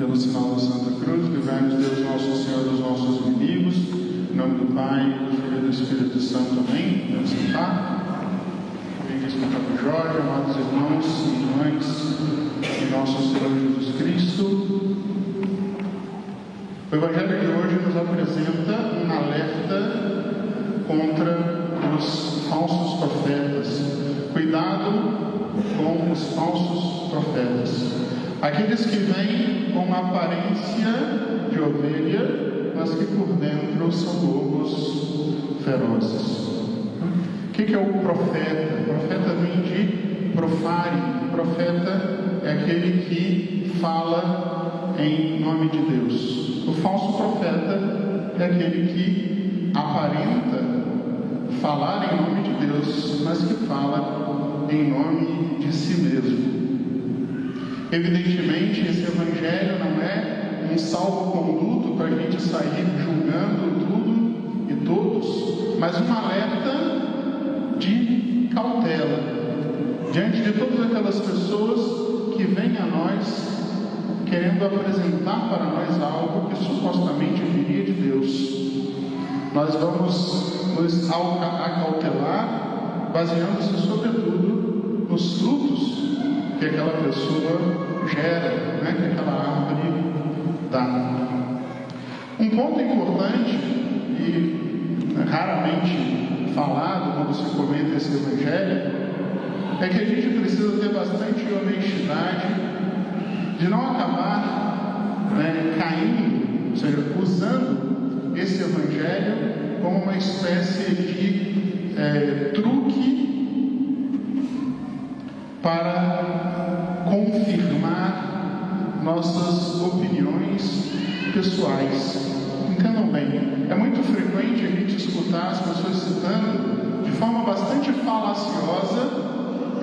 Pelo sinal da Santa Cruz, livrai-nos Deus nosso Senhor dos nossos inimigos. Em nome do Pai, do Filho e do Espírito Santo. Amém. Vamos sentar. Bendito Papa Jorge, amados irmãos e irmãs em nosso Senhor Jesus Cristo. O Evangelho de hoje nos apresenta um alerta contra os falsos profetas. Cuidado com os falsos profetas. Aqueles que vêm com uma aparência de ovelha, mas que por dentro são lobos ferozes. O que é o profeta? O profeta vem de profare. O profeta é aquele que fala em nome de Deus. O falso profeta é aquele que aparenta falar em nome de Deus, mas que fala em nome de si mesmo. Evidentemente, esse evangelho não é um salvo-conduto para a gente sair julgando tudo e todos, mas um alerta de cautela diante de todas aquelas pessoas que vêm a nós querendo apresentar para nós algo que supostamente viria de Deus. Nós vamos nos acautelar baseando-se sobretudo nos frutos que aquela pessoa gera, que aquela árvore dá. Um ponto importante e raramente falado quando se comenta esse evangelho é que a gente precisa ter bastante honestidade de não acabar caindo, ou seja, usando esse evangelho como uma espécie de truque para confirmar nossas opiniões pessoais. Entendam bem, é muito frequente a gente escutar as pessoas citando de forma bastante falaciosa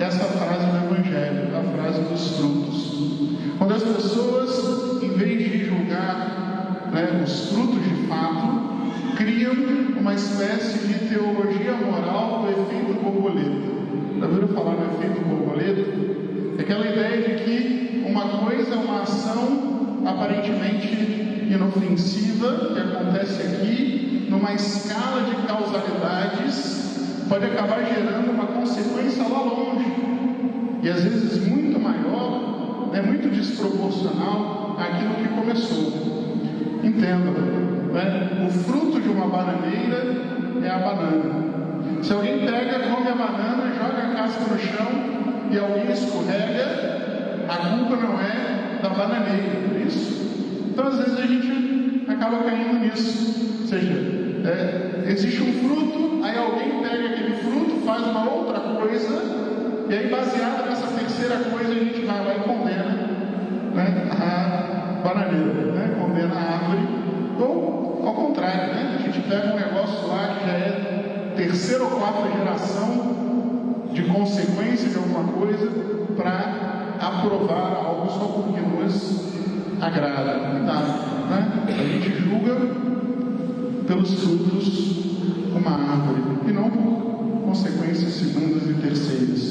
essa frase do Evangelho, a frase dos frutos. Quando as pessoas, em vez de julgar os frutos de fato, criam uma espécie de teologia moral do efeito borboleta. Já ouviram falar no efeito borboleta? Aquela ideia de que uma coisa é uma ação aparentemente inofensiva que acontece aqui, numa escala de causalidades, pode acabar gerando uma consequência lá longe, e às vezes muito maior, muito desproporcional àquilo que começou. Entendam, o fruto de uma bananeira é a banana. Se alguém pega, come a banana, joga a casca no chão e alguém escorrega, a culpa não é da bananeira, por isso. Então, às vezes, a gente acaba caindo nisso. Ou seja, existe um fruto, aí alguém pega aquele fruto, faz uma outra coisa, e aí, baseado nessa terceira coisa, a gente vai lá e condena a bananeira, condena a árvore. Ou, ao contrário, a gente pega um negócio lá que já é terceira ou quarta geração de consequência de alguma coisa para aprovar algo só porque nos agrada. A gente julga pelos frutos uma árvore e não por consequências segundas e terceiras.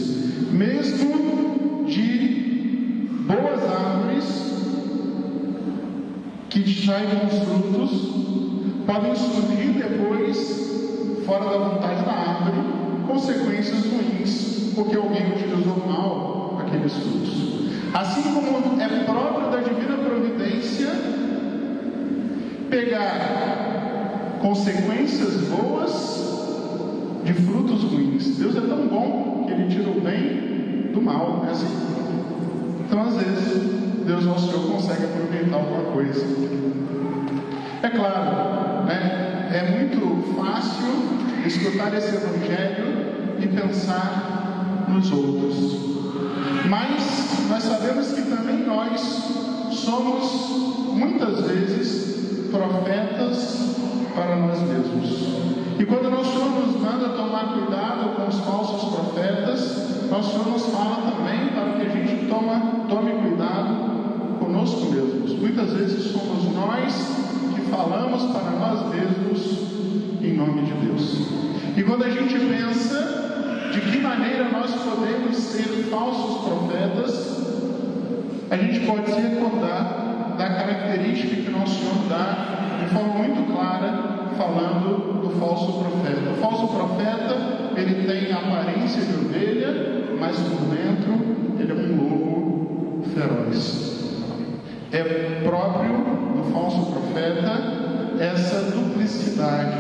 Mesmo de boas árvores que saem bons frutos, podem surgir depois, fora da vontade da árvore, consequências ruins, porque alguém utilizou mal aqueles frutos. Assim como é próprio da divina providência pegar consequências boas de frutos ruins. Deus é tão bom que Ele tira o bem do mal, assim. Então, às vezes, Deus nosso Senhor consegue aproveitar alguma coisa. É claro, é muito fácil escutar esse evangelho e pensar nos outros. Mas nós sabemos que também nós somos, muitas vezes, profetas para nós mesmos. E quando o Senhor nos manda tomar cuidado com os falsos profetas, o Senhor nos fala também para que a gente tome cuidado conosco mesmos. Muitas vezes somos nós que falamos para nós mesmos em nome de Deus. E quando a gente pensa de que maneira nós podemos ser falsos profetas, a gente pode se recordar da característica que nosso Senhor dá de forma muito clara, falando do falso profeta. O falso profeta, ele tem a aparência de ovelha, mas por dentro ele é um lobo feroz. É próprio do falso profeta essa duplicidade,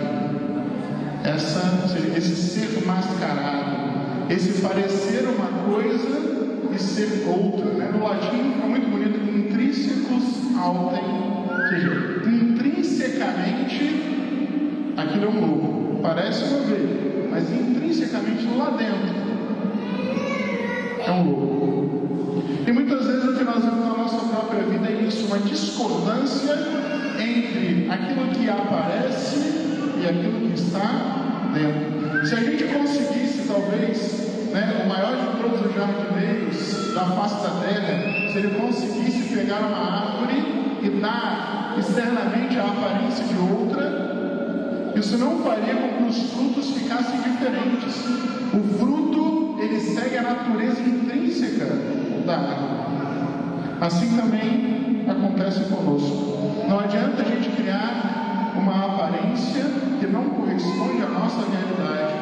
esse ser mascarado, esse parecer uma coisa e ser outra, né? No latim fica muito bonito, intrínsecos autem, ou seja, intrinsecamente aquilo é um lobo, parece uma ovelha, mas intrinsecamente lá dentro é um lobo. E muitas vezes o que nós vemos na nossa própria vida é isso, uma discordância entre aquilo que aparece e aquilo que está dentro. Se a gente conseguisse, talvez, o maior de todos os jardineiros da face da terra, se ele conseguisse pegar uma árvore e dar externamente a aparência de outra, isso não faria com que os frutos ficassem diferentes. O fruto, ele segue a natureza intrínseca da árvore. Assim também acontece conosco. Não adianta a gente criar uma aparência que não corresponde à nossa realidade.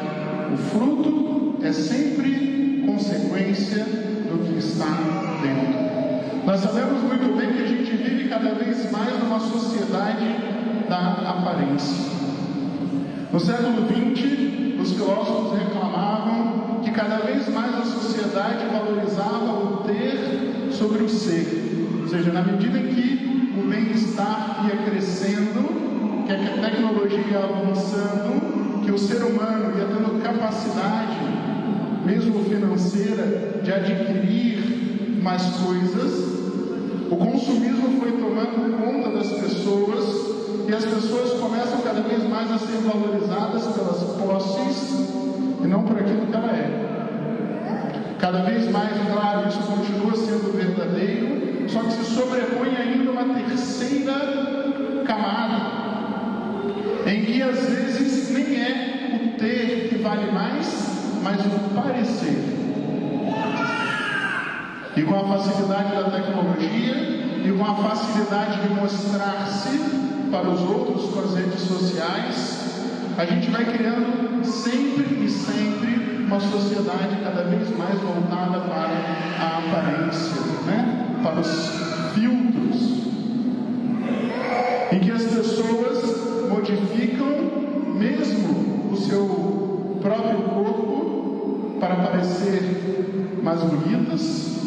O fruto é sempre consequência do que está dentro. Nós sabemos muito bem que a gente vive cada vez mais numa sociedade da aparência. No século XX, os filósofos reclamavam que cada vez mais a sociedade valorizava o ter sobre o ser. Ou seja, na medida em que o bem-estar ia crescendo, que a tecnologia ia avançando, que o ser humano ia tendo capacidade, mesmo financeira, de adquirir mais coisas, o consumismo foi tomando conta das pessoas e as pessoas começam cada vez mais a ser valorizadas pelas posses e não por aquilo que ela é. Cada vez mais, claro, isso continua sendo verdadeiro, só que se sobrepõe ainda uma terceira camada, em que às vezes nem é o ter que vale mais, mas o parecer. E com a facilidade da tecnologia e com a facilidade de mostrar-se para os outros com as redes sociais, a gente vai criando sempre e sempre uma sociedade cada vez mais voltada para a aparência, para os filtros, em que as pessoas modificam mesmo o seu próprio corpo para parecer mais bonitas,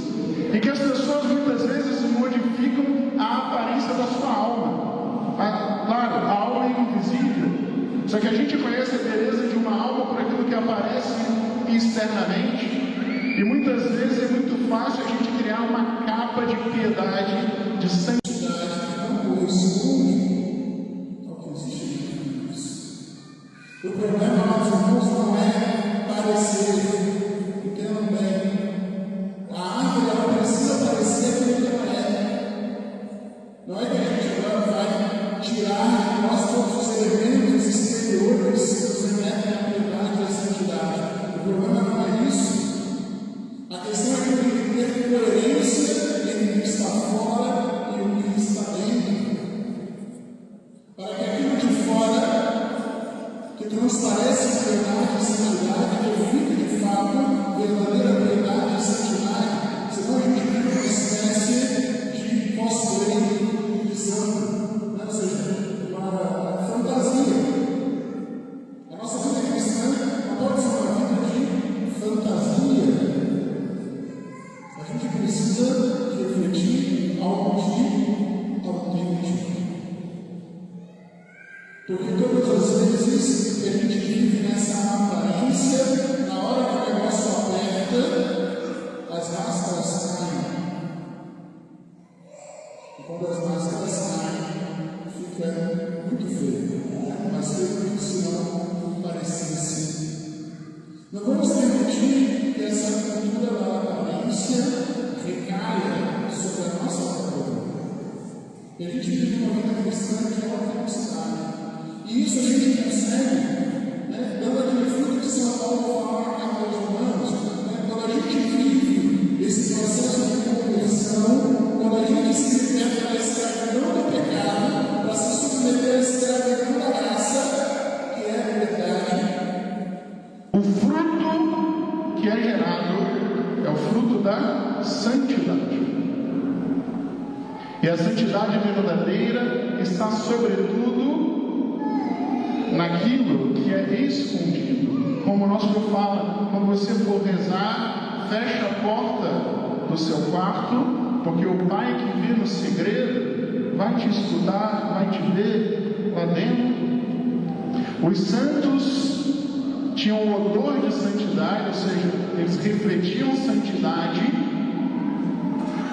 e que as pessoas muitas vezes modificam a aparência da sua alma. Claro, a alma é invisível, só que a gente conhece a beleza de uma alma por aquilo que aparece externamente, e muitas vezes é muito fácil a gente criar uma capa de piedade, de santidade, que não corresponde ao que existe em Deus. O problema, meus irmãos, não é parecer, entendam bem. A árvore, ela precisa parecer aquilo que ela é. Não é que a gente agora vai tirar de nós todos os elementos exteriores que nos remetem à piedade e à santidade. O problema não é isso. A questão é que tem que ter coerência entre o que está fora e o que está dentro. Para que aquilo de fora, que transparece piedade e santidade, que fique de fato verdadeira piedade e santidade, senão a gente vive uma espécie de cosplay de santo, ou seja, uma fantasia. A nossa vida cristã não pode ser uma vida de fantasia. A gente precisa refletir algo de autêntico. Porque todas as vezes que a gente vive nessa aparência, na hora que o negócio aperta, as máscaras caem. E quando as máscaras caem, fica muito feio. Mas feio se não parecesse. Não vamos permitir que essa cultura da aparência recaia sobre a nossa cultura. E a gente vive uma vida cristã de autenticidade. E isso a gente percebe, dando aquele fruto que São Paulo fala na carta aos Romanos, quando a gente vive esse processo de conversão, quando a gente se liberta da escravidão santidade. E a santidade verdadeira está, sobretudo, naquilo que é escondido. Como o nosso Senhor fala, quando você for rezar, fecha a porta do seu quarto, porque o Pai que vê no segredo vai te escutar, vai te ver lá dentro. Os santos tinham um odor de santidade, ou seja, eles refletiam santidade,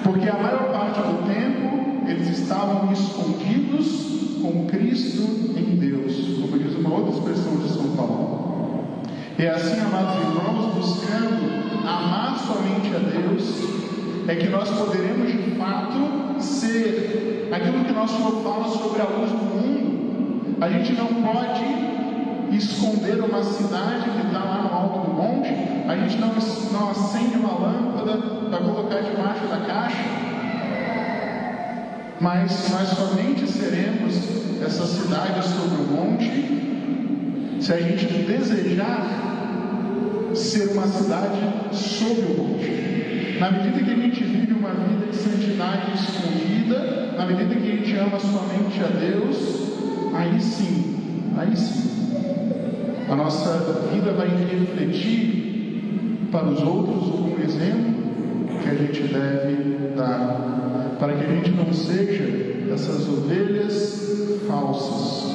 porque a maior parte do tempo eles estavam escondidos com Cristo em Deus, como diz uma outra expressão de São Paulo. E assim, amados irmãos, buscando amar somente a Deus, é que nós poderemos de fato ser aquilo que nosso Senhor fala sobre a luz do mundo. A gente não pode esconder uma cidade que está lá no alto do monte, a gente não acende uma lâmpada para colocar debaixo da caixa, mas nós somente seremos essa cidade sobre o monte se a gente desejar ser uma cidade sobre o monte. Na medida que a gente vive uma vida de santidade escondida, na medida que a gente ama somente a Deus, aí sim, a nossa vida vai refletir para os outros um exemplo que a gente deve dar, para que a gente não seja essas ovelhas falsas,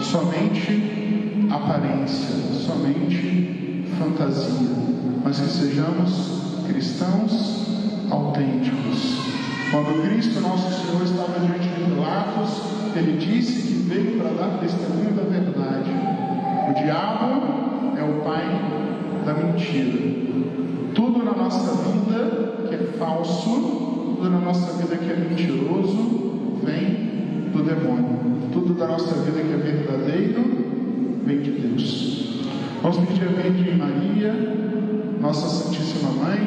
somente aparência, somente fantasia, mas que sejamos cristãos autênticos. Quando Cristo, nosso Senhor, estava diante de Pilatos, ele disse que veio para dar testemunho da verdade. O diabo é o pai da mentira. Tudo na nossa vida que é falso, tudo na nossa vida que é mentiroso, vem do demônio. Tudo da nossa vida que é verdadeiro, vem de Deus. Vamos pedir a Virgem Maria, nossa Santíssima Mãe,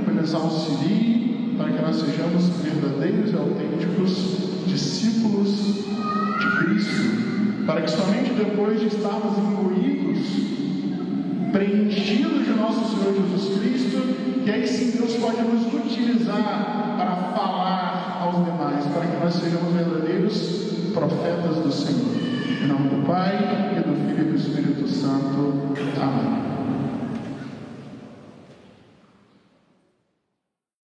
que nos auxilie para que nós sejamos verdadeiros e autênticos discípulos de Cristo, para que somente depois de estarmos imbuídos, preenchidos de nosso Senhor Jesus Cristo, que aí sim Deus pode nos utilizar para falar aos demais, para que nós sejamos verdadeiros profetas do Senhor. Em nome do Pai, e do Filho e do Espírito Santo. Amém.